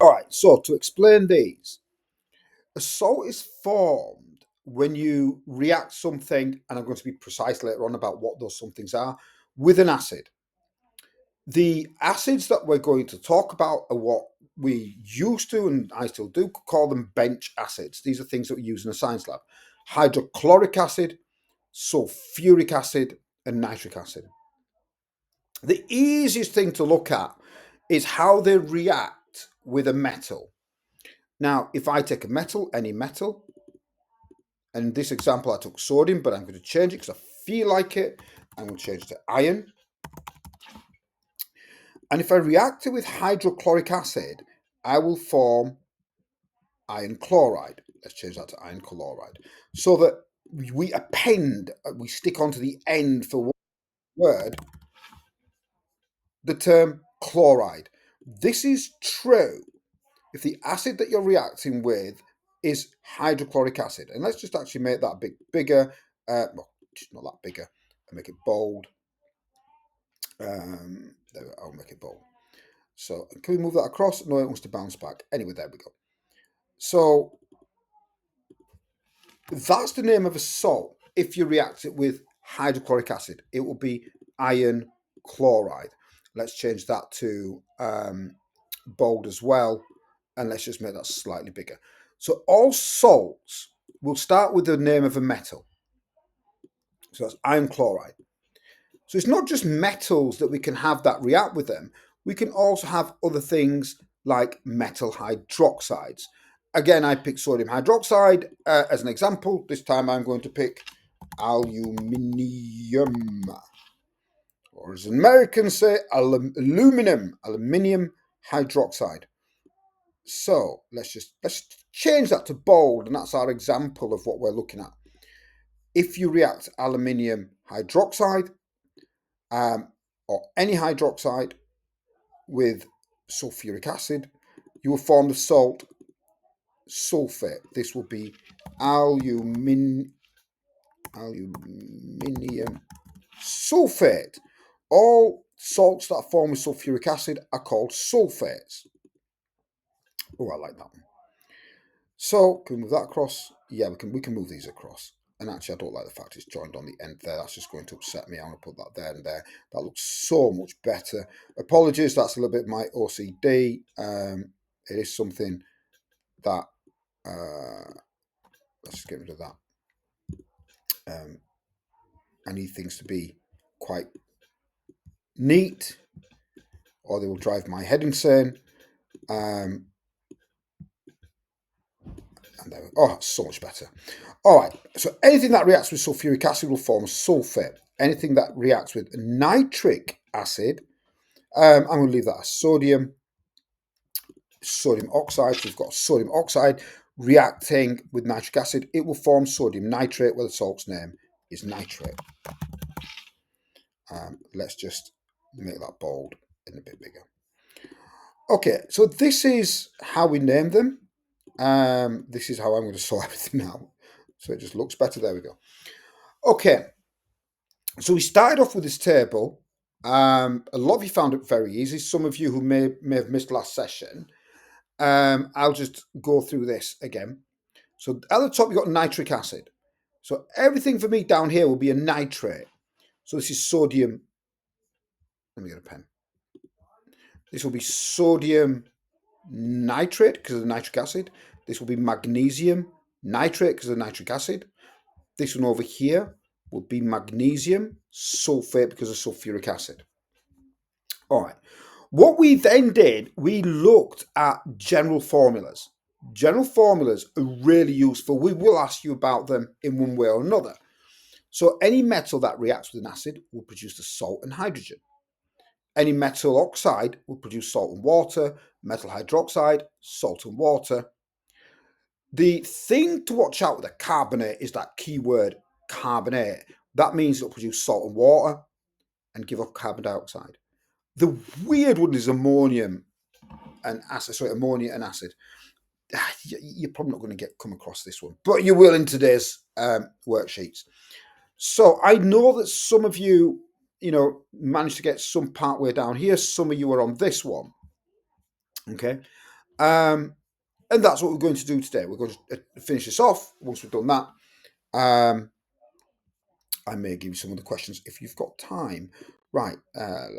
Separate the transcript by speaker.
Speaker 1: All right, so to explain these, a salt is formed when you react something, and I'm going to be precise later on about what those somethings are, with an acid. The acids that we're going to talk about are what we used to, and I still do, call them bench acids. These are things that we use in a science lab. Hydrochloric acid, sulfuric acid, and nitric acid. The easiest thing to look at is how they react with a metal. Now, if I take a metal, any metal, and in this example I took sodium, but I'm going to change it because I feel like it. I'm going to change it to iron. And if I react it with hydrochloric acid, I will form iron chloride. Let's change that to iron chloride. So that we append, we stick onto the end for one word, the term chloride. This is true if the acid that you're reacting with is hydrochloric acid. And let's just actually make that a bit bigger. Well, just not that bigger. I'll make it bold. I'll make it bold. So can we move that across? No, it wants to bounce back. Anyway, there we go. So that's the name of a salt. If you react it with hydrochloric acid, it will be iron chloride. Let's change that to bold as well. And let's just make that slightly bigger. So all salts will start with the name of a metal. So that's iron chloride. So it's not just metals that we can have that react with them. We can also have other things like metal hydroxides. Again, I picked sodium hydroxide as an example. This time I'm going to pick aluminium, or as Americans say, aluminium hydroxide. So let's change that to bold, and that's our example of what we're looking at. If you react aluminium hydroxide or any hydroxide with sulfuric acid, you will form the salt sulfate. This will be aluminium sulfate. All salts that are formed with sulfuric acid are called sulfates. Oh, I like that one. So can we move that across? Yeah, we can move these across. And actually, I don't like the fact it's joined on the end there. That's just going to upset me. I'm going to put that there and there. That looks so much better. Apologies, that's a little bit my OCD. It is something that, let's just get rid of that. I need things to be quite neat, or they will drive my head insane. And there we go. Oh, so much better. All right, so anything that reacts with sulfuric acid will form sulfate. Anything that reacts with nitric acid, I'm going to leave that as sodium oxide. So we've got sodium oxide reacting with nitric acid. It will form sodium nitrate, where the salt's name is nitrate. Let's just make that bold and a bit bigger. Okay, so this is how we name them. This is how I'm going to sort everything out. So it just looks better. There we go. Okay, so we started off with this table. A lot of you found it very easy. Some of you who may have missed last session, I'll just go through this again. So at the top, you've got nitric acid. So everything for me down here will be a nitrate. So this is sodium. Let me get a pen. This will be sodium nitrate because of the nitric acid. This will be magnesium nitrate because of the nitric acid. This one over here will be magnesium sulfate because of sulfuric acid. All right. What we then did, we looked at general formulas. General formulas are really useful. We will ask you about them in one way or another. So any metal that reacts with an acid will produce the salt and hydrogen. Any metal oxide will produce salt and water. Metal hydroxide, salt and water. The thing to watch out with a carbonate is that keyword carbonate. That means it'll produce salt and water and give off carbon dioxide. The weird one is ammonium and acid. Sorry, ammonia and acid. You're probably not going to come across this one, but you will in today's worksheets. So I know that some of you, managed to get some part way down here. Some of you are on this one. Okay. And that's what we're going to do today. We're going to finish this off. Once we've done that, I may give you some of the questions if you've got time. Right, let's